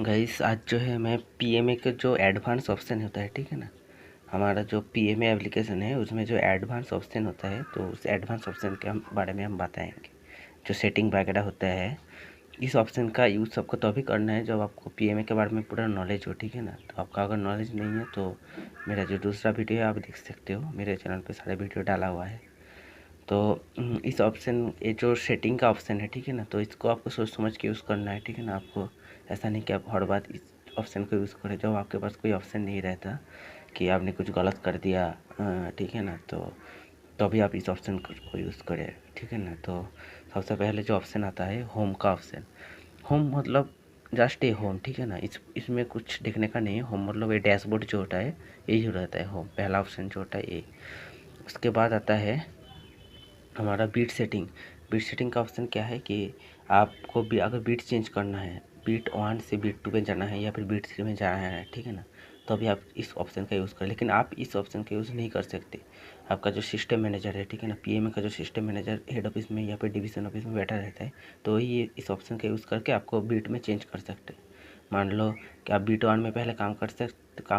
Guys आज जो है मैं पीएमए के जो एडवांस ऑप्शन होता है, ठीक है ना, हमारा जो पीएमए एप्लीकेशन है उसमें जो एडवांस ऑप्शन होता है तो उस एडवांस ऑप्शन के बारे में हम बताएंगे। जो सेटिंग वगैरह होता है इस ऑप्शन का यूज़ सबको तभी करना है जब आपको पीएमए के बारे में पूरा नॉलेज हो, ठीक है ना। तो आपका अगर नॉलेज नहीं है तो मेरा जो दूसरा वीडियो है आप देख सकते हो, मेरे चैनल पर सारे वीडियो डाला हुआ है। तो इस ऑप्शन ये जो सेटिंग का ऑप्शन है, ठीक है ना, तो इसको आपको सोच समझ के यूज़ करना है, ठीक है ना। आपको ऐसा नहीं कि आप हर बात इस ऑप्शन को यूज़ करें जब आपके पास कोई ऑप्शन नहीं रहता कि आपने कुछ गलत कर दिया, ठीक है ना, तो अभी आप इस ऑप्शन को यूज़ करें, ठीक है ना। तो सबसे पहले जो ऑप्शन आता है होम का ऑप्शन। होम मतलब जस्ट ए होम, ठीक है ना। इसमें कुछ देखने का नहीं है। होम मतलब ये डैशबोर्ड जो होता है यही जो रहता है होम, पहला ऑप्शन जो होता है ये। उसके बाद आता है हमारा बीट सेटिंग। बीट सेटिंग का ऑप्शन क्या है कि आपको भी अगर बीट चेंज करना है, बीट 1 से बीट 2 में जाना है या फिर बीट 3 में जाना है, ठीक है ना, तो अभी आप इस ऑप्शन का यूज़ करें। लेकिन आप इस ऑप्शन का यूज़ नहीं कर सकते। आपका जो सिस्टम मैनेजर है, ठीक है ना, पीएमए का जो सिस्टम मैनेजर हेड ऑफिस में या फिर डिवीज़न ऑफिस में बैठा रहता है, तो ये इस ऑप्शन का यूज़ करके आपको बीट में चेंज कर सकते हैं। मान लो कि आप बीट 1 में पहले काम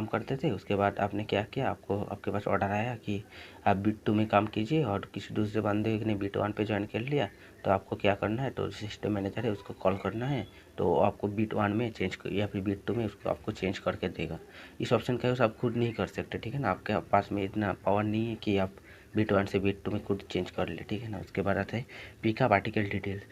करते थे, उसके बाद आपने क्या किया, आपके पास ऑर्डर आया कि आप बीट 2 में काम कीजिए और किसी दूसरे बंदे ने बीट 1 पे ज्वाइन कर लिया, तो आपको क्या करना है, तो सिस्टम मैनेजर है उसको कॉल करना है, तो आपको बीट 1 में चेंज या फिर बीट 2 में उसको आपको चेंज करके देगा। इस ऑप्शन का यूज़ आप खुद नहीं कर सकते, ठीक है ना। आपके पास में इतना पावर नहीं है कि आप बीट 1 से बीट 2 में खुद चेंज कर ले, ठीक है ना। उसके बाद आता है पिकअप आर्टिकल डिटेल्स।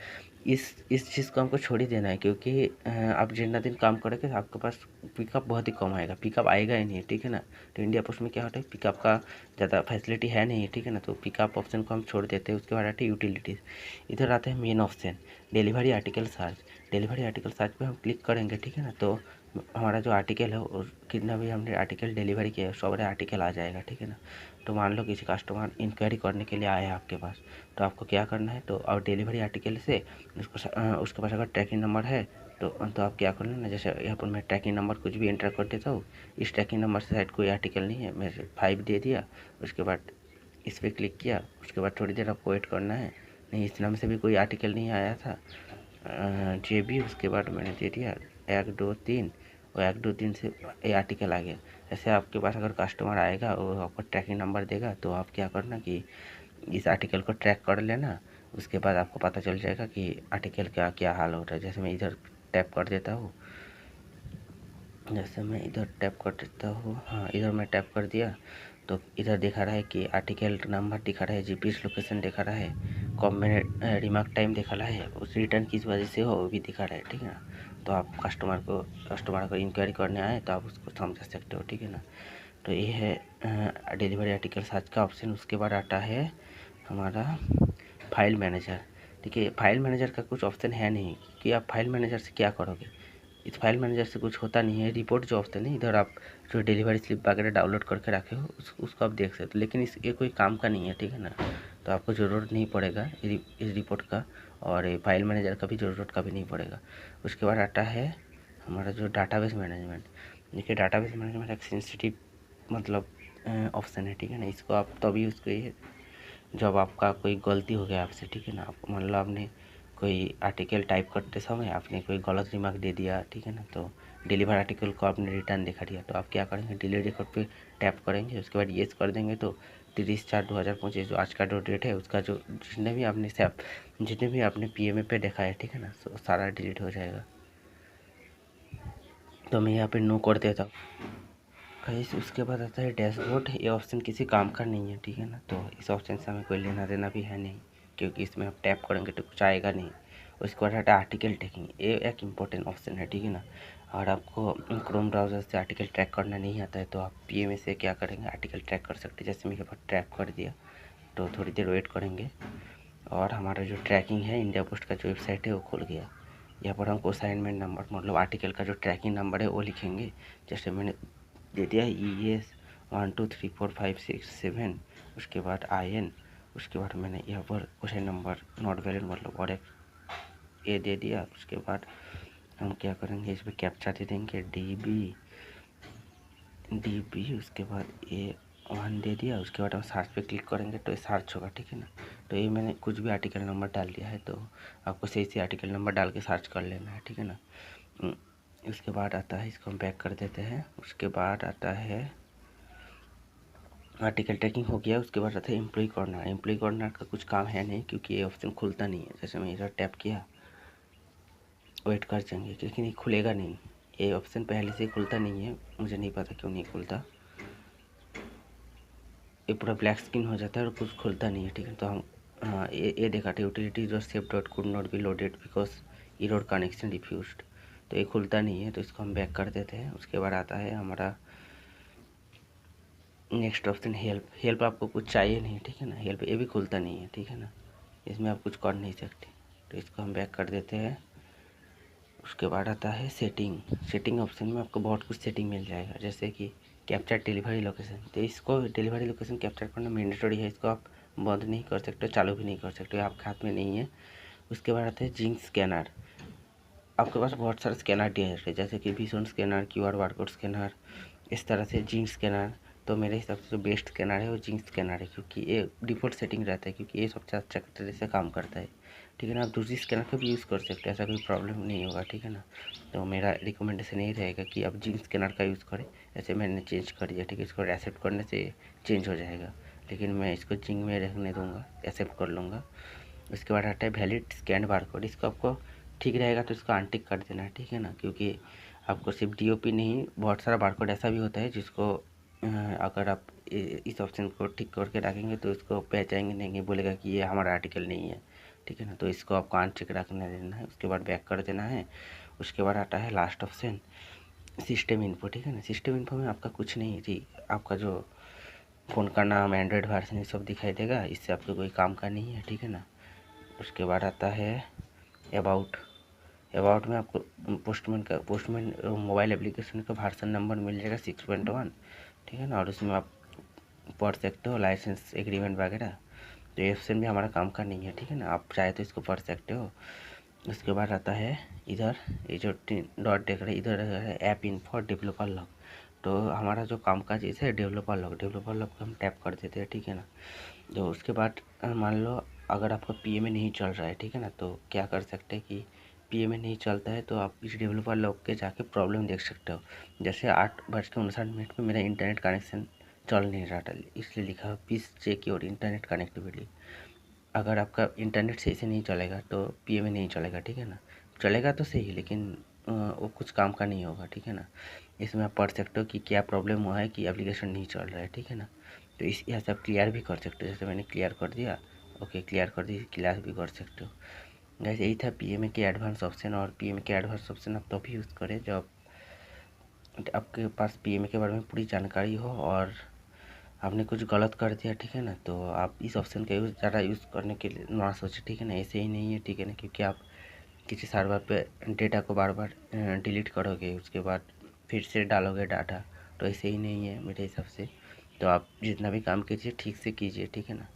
इस चीज़ को हमको छोड़ ही देना है, क्योंकि आप जितना दिन काम करोगे तो आपके पास पिकअप बहुत ही कम आएगा, पिकअप आएगा ही नहीं, ठीक है ना। तो इंडिया पोस्ट में क्या होता है, पिकअप का ज़्यादा फैसिलिटी है नहीं, ठीक है ना। तो पिकअप ऑप्शन को हम छोड़ देते हैं। उसके बाद आते हैं यूटिलिटीज़। इधर आता है main option delivery article search. Delivery article search पे हम क्लिक करेंगे, ठीक है ना, तो हमारा जो आर्टिकल है और कितना भी हमने आर्टिकल डिलीवरी किया है सारे आर्टिकल आ जाएगा, ठीक है ना। तो मान लो किसी कस्टमर इंक्वायरी करने के लिए आया है आपके पास, तो आपको क्या करना है, तो और डिलीवरी आर्टिकल से उसके पास अगर ट्रैकिंग नंबर है तो आप क्या करना ना, जैसे यहाँ पर मैं ट्रैकिंग नंबर कुछ भी एंटर कर देता हूँ। इस ट्रैकिंग नंबर से शायद कोई आर्टिकल नहीं है, मैं 5 दे दिया। उसके बाद इस पर क्लिक किया, उसके बाद थोड़ी देर आपको वेट करना है। नहीं, इस नाम से भी कोई आर्टिकल नहीं आया था, जे बी। उसके बाद मैंने दे दिया 1 2 3 और 1 2 3 से ये आर्टिकल आ गया। ऐसे आपके पास अगर कस्टमर आएगा और आपको ट्रैकिंग नंबर देगा, तो आप क्या करना कि इस आर्टिकल को ट्रैक कर लेना। उसके बाद आपको पता चल जाएगा कि आर्टिकल का क्या हाल हो रहा है। जैसे मैं इधर टैप कर देता हूँ, हाँ, इधर मैं टैप कर दिया, तो इधर दिखा रहा है कि आर्टिकल नंबर दिखा रहा है, जीपीएस लोकेशन दिखा रहा है, कब मैंने रिमार्क टाइम दिखा रहा है, उस रिटर्न किस वजह से हो वो भी दिखा रहा है, ठीक है ना। तो आप कस्टमर को इंक्वायरी करने आए तो आप उसको समझ सकते हो, ठीक है ना। तो ये है डिलीवरी आर्टिकल सर्च का ऑप्शन। उसके बाद आता है हमारा फाइल मैनेजर। ठीक है, फाइल मैनेजर का कुछ ऑप्शन है नहीं कि आप फाइल मैनेजर से क्या करोगे। इस फाइल मैनेजर से कुछ होता नहीं है। रिपोर्ट जो ऑप्शन है, इधर आप जो डिलीवरी स्लिप वगैरह डाउनलोड करके रखे हो उसको आप देख सकते हो, लेकिन ये कोई काम का नहीं है, ठीक है ना। तो आपको ज़रूरत नहीं पड़ेगा इस रिपोर्ट का, और ये फाइल मैनेजर का भी ज़रूरत कभी नहीं पड़ेगा। उसके बाद आता है हमारा जो डाटाबेस मैनेजमेंट। देखिए, डाटाबेस मैनेजमेंट एक सेंसिटिव मतलब ऑप्शन है, ठीक है ना। इसको आप तभी यूज़ करिए जब आपका कोई गलती हो गया आपसे, ठीक है ना। आप मान लो आपने कोई आर्टिकल टाइप करते समय आपने कोई गलत रिमार्क दे दिया, ठीक है ना, तो डिलीवर आर्टिकल को आपने रिटर्न दिखा दिया, तो आप क्या करेंगे, डिलीट रिकॉर्ड पे टैप करेंगे। उसके बाद येस कर देंगे, तो 30/4/2025 जो आज का जो डेट है उसका जो जितने भी आपने पीएमए पे देखा है, ठीक है ना, सारा डिलीट हो जाएगा। तो मैं यहाँ पे नो कर देता हूँ। गाइस उसके बाद आता है डैशबोर्ड। ये ऑप्शन किसी काम का नहीं है, ठीक है ना। तो इस ऑप्शन से हमें कोई लेना देना भी है नहीं, क्योंकि इसमें आप टैप करेंगे तो कुछ आएगा नहीं। उसके बाद आता है आर्टिकल ट्रैकिंग। ये एक इम्पोर्टेंट ऑप्शन है, ठीक है ना। और आपको क्रोम ब्राउज़र से आर्टिकल ट्रैक करना नहीं आता है, तो आप पीएमए से क्या करेंगे, आर्टिकल ट्रैक कर सकते हैं। जैसे मेरे पास ट्रैक कर दिया, तो थोड़ी देर वेट करेंगे और हमारा जो ट्रैकिंग है इंडिया पोस्ट का जो वेबसाइट है वो खुल गया। यहाँ पर हमको असाइनमेंट नंबर मतलब आर्टिकल का जो ट्रैकिंग नंबर है वो लिखेंगे। जैसे मैंने दे दिया ES 1 2 3 4 5 6 7। उसके बाद IN। उसके बाद मैंने यहाँ पर क्वेश्चन नंबर नॉट वैलिड मतलब और एक ए दे दिया। उसके बाद हम क्या करेंगे, इसमें कैप्चा दे देंगे DB। उसके बाद A1 दे दिया। उसके बाद हम सर्च पे क्लिक करेंगे तो ये सर्च होगा, ठीक है ना। तो ये मैंने कुछ भी आर्टिकल नंबर डाल दिया है, तो आपको सही से आर्टिकल नंबर डाल के सर्च कर लेना है, ठीक है ना। उसके बाद आता है, इसको हम बैक कर देते हैं। उसके बाद आता है आर्टिकल ट्रैकिंग हो गया। उसके बाद आता है एम्प्लॉय कॉर्नर। एम्प्लॉय कॉर्नर का कुछ काम है नहीं, क्योंकि ये ऑप्शन खुलता नहीं है। जैसे मैं इधर टैप किया, वेट कर जाएंगे, क्योंकि नहीं खुलेगा नहीं, ये ऑप्शन पहले से खुलता नहीं है। मुझे नहीं पता क्यों नहीं खुलता, ये पूरा ब्लैक स्क्रीन हो जाता है और कुछ खुलता नहीं है। ठीक है, तो हम हाँ, ये देखा था, यूटिलिटी जो save dot could not be loaded because error connection refused. तो ये खुलता नहीं है, तो इसको हम बैक कर देते हैं। उसके बाद आता है हमारा नेक्स्ट ऑप्शन हेल्प। हेल्प आपको कुछ चाहिए नहीं, ठीक है ना, हेल्प ये भी खुलता नहीं है, ठीक है ना, इसमें आप कुछ कर नहीं सकते। तो इसको हम बैक कर देते हैं। उसके बाद आता है सेटिंग। सेटिंग ऑप्शन में आपको बहुत कुछ सेटिंग मिल जाएगा, जैसे कि कैप्चर डिलीवरी लोकेशन। तो इसको डिलीवरी लोकेशन कैप्चर करना मैंडेटरी है, इसको आप बंद नहीं कर सकते, चालू भी नहीं कर सकते, आपके हाथ में नहीं है। उसके बाद आता है जिंक स्कैनर। आपके पास बहुत सारे स्कैनर दिए जाते हैं, जैसे कि vision scanner, QR barcode scanner, इस तरह से जिंक स्कैनर। तो मेरे हिसाब से जो बेस्ट स्कैनर है वो जिंक स्कैनर है, क्योंकि ये डिफ़ॉल्ट सेटिंग रहता है, क्योंकि ये सबसे अच्छा तरह से काम करता है। ठीक है ना, आप दूसरी स्कैनर का भी यूज़ कर सकते हैं, ऐसा कोई प्रॉब्लम नहीं होगा। ठीक है ना, तो मेरा रिकमेंडेशन यही रहेगा कि आप जिंक स्कैनर का यूज़ करें। ऐसे मैंने चेंज कर दिया, ठीक है, इसको एक्सेप्ट करने से चेंज हो जाएगा, लेकिन मैं इसको जिंक में रखने दूँगा, एक्सेप्ट कर लूँगा। उसके बाद आता है वैलिड स्कैन बारकोड। इसको आपको ठीक रहेगा तो इसको अनटिक कर देना है, ठीक है ना, क्योंकि आपको सिर्फ DOP नहीं, बहुत सारा बारकोड ऐसा भी होता है जिसको अगर आप इस ऑप्शन को टिक करके रखेंगे तो इसको पहचानेंगे नहीं, बोलेगा कि ये हमारा आर्टिकल नहीं है। ठीक है ना, तो इसको आपको अनटिक रखने देना है। उसके बाद बैक कर देना है। उसके बाद आता है लास्ट ऑप्शन सिस्टम इन्फो। ठीक है ना, सिस्टम इन्फो में आपका कुछ नहीं है जी, आपका जो फ़ोन का नाम, एंड्रॉयड वर्जन, ये सब दिखाई देगा, इससे आपको कोई काम का नहीं है। ठीक है ना, उसके बाद आता है अबाउट। अबाउट में आपको पोस्टमैन मोबाइल एप्लीकेशन का वर्जन नंबर मिल जाएगा 6.1। ठीक है ना, और उसमें आप पढ़ सकते हो लाइसेंस एग्रीमेंट वगैरह। तो ये ऑप्शन भी हमारा काम का नहीं है, ठीक है ना, आप चाहे तो इसको पढ़ सकते हो। उसके बाद आता है इधर, ये जो डॉट देख रहे हैं इधर है ऐप इन्फो डेवलपर लॉग। तो हमारा जो काम का चीज़ है डेवलपर लॉग को हम टैप कर देते हैं। ठीक है ना, तो उसके बाद मान लो अगर आपका PMA नहीं चल रहा है, ठीक है ना, तो क्या कर सकते हैं कि PMA नहीं चलता है तो आप इस डेवलपर लॉग के जाके प्रॉब्लम देख सकते हो। जैसे 8:59 पे मेरा इंटरनेट कनेक्शन चल नहीं रहा था, इसलिए लिखा please check your internet connectivity. अगर आपका इंटरनेट सही से नहीं चलेगा तो PMA नहीं चलेगा, ठीक है ना, चलेगा तो सही, लेकिन वो कुछ काम का नहीं होगा। ठीक है ना, इसमें आप पढ़ सकते हो कि क्या प्रॉब्लम हुआ है कि एप्लीकेशन नहीं चल रहा है। ठीक है ना, तो इस यहाँ से आप क्लियर भी कर सकते हो, जैसे मैंने क्लियर कर दिया, ओके क्लियर कर दी, क्लियर भी कर सकते हो। गैस यही था PMA के एडवांस ऑप्शन। और PMA के एडवांस ऑप्शन आप तो भी यूज़ करें जब आपके पास PMA के बारे में पूरी जानकारी हो और आपने कुछ गलत कर दिया, ठीक है ना, तो आप इस ऑप्शन का यूज़ ज़्यादा यूज़ करने के लिए ना सोचें। ठीक है ना, ऐसे ही नहीं है, ठीक है ना, क्योंकि आप किसी सर्वर पे डेटा को बार बार डिलीट करोगे, उसके बाद फिर से डालोगे डाटा, तो ऐसे ही नहीं है मेरे हिसाब से। तो आप जितना भी काम कीजिए ठीक से कीजिए, ठीक है ना।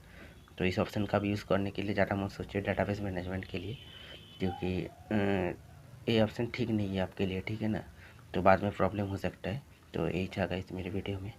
तो इस ऑप्शन का भी यूज़ करने के लिए ज़्यादा मत सोचिए डाटाबेस मैनेजमेंट के लिए, क्योंकि ये ऑप्शन ठीक नहीं है आपके लिए, ठीक है ना, तो बाद में प्रॉब्लम हो सकता है। तो यही था गाइस मेरे वीडियो में।